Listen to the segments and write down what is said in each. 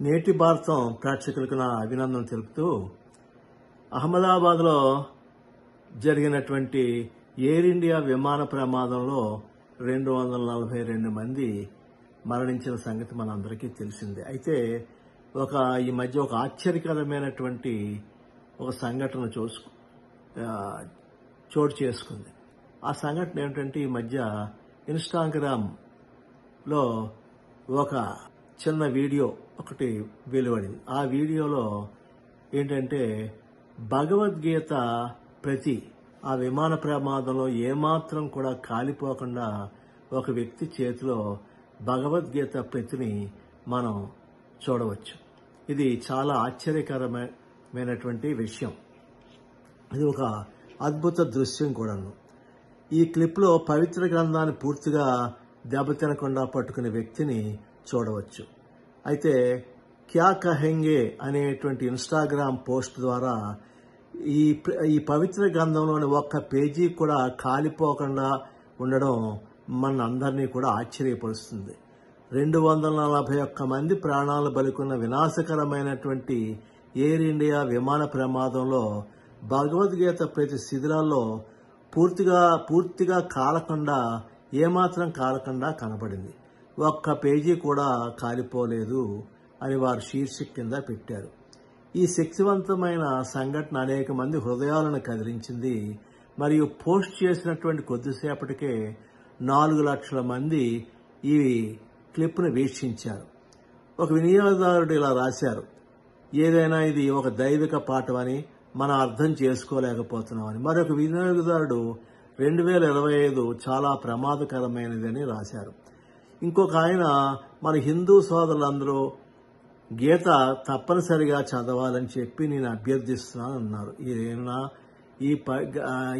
నేటి భారతం ప్రేక్షకులకు నా అభినందన తెలుపుతూ అహ్మదాబాద్లో జరిగినటువంటి ఎయిర్ ఇండియా విమాన ప్రమాదంలో 242 మంది మరణించిన సంగతి మనందరికీ తెలిసిందే. అయితే ఈ మధ్య ఒక ఆశ్చర్యకరమైనటువంటి ఒక సంఘటన చోటు చేసుకుంది. ఆ సంఘటన ఏమిటంటే ఈ మధ్య ఇన్స్టాగ్రామ్లో ఒక చిన్న వీడియో ఒకటి వెలువడింది. ఆ వీడియోలో ఏంటంటే భగవద్గీత ప్రతి ఆ విమాన ప్రమాదంలో ఏమాత్రం కూడా కాలిపోకుండా ఒక వ్యక్తి చేతిలో భగవద్గీత ప్రతిని మనం చూడవచ్చు. ఇది చాలా ఆశ్చర్యకరమైనటువంటి విషయం. ఇది ఒక అద్భుత దృశ్యం కూడాను. ఈ క్లిప్లో పవిత్ర గ్రంథాన్ని పూర్తిగా దెబ్బతినకుండా పట్టుకునే వ్యక్తిని చూడవచ్చు. అయితే క్యా కహెంగే అనేటువంటి ఇన్స్టాగ్రామ్ పోస్ట్ ద్వారా ఈ పవిత్ర గ్రంథంలోని ఒక్క పేజీ కూడా కాలిపోకుండా ఉండడం మన అందరినీ కూడా ఆశ్చర్యపరుస్తుంది. 241 మంది ప్రాణాలు బలికొన్న వినాశకరమైనటువంటి ఎయిర్ ఇండియా విమాన ప్రమాదంలో భగవద్గీత ప్రతి శిథిలాల్లో పూర్తిగా కాలకుండా ఏమాత్రం కాలకుండా కనబడింది. ఒక్క పేజీ కూడా కాలిపోలేదు అని వారు శీర్షిక కింద పెట్టారు. ఈ శక్తివంతమైన సంఘటన అనేక మంది హృదయాలను కదిలించింది. మరియు పోస్ట్ చేసినటువంటి కొద్దిసేపటికే 4 లక్షల మంది ఈ క్లిప్ను వీక్షించారు. ఒక వినియోగదారుడు ఇలా రాశారు: ఏదైనా ఇది ఒక దైవిక పాఠమని మనం అర్థం చేసుకోలేకపోతున్నామని. మరొక వినియోగదారుడు 2025 చాలా ప్రమాదకరమైనదని రాశారు. ఇంకొక ఆయన మన హిందూ సోదరులందరూ గీత తప్పనిసరిగా చదవాలని చెప్పి నేను అభ్యర్థిస్తున్నాను అన్నారు.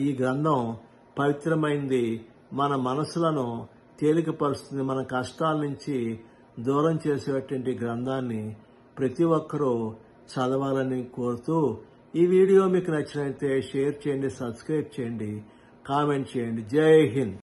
ఈ గ్రంథం పవిత్రమైంది, మన మనసులను తేలికపరుస్తుంది, మన కష్టాల నుంచి దూరం చేసేటువంటి గ్రంథాన్ని ప్రతి ఒక్కరూ చదవాలని కోరుతూ ఈ వీడియో మీకు నచ్చినట్లయితే షేర్ చేయండి, సబ్స్క్రైబ్ చేయండి, కామెంట్ చేయండి. జై హింద్.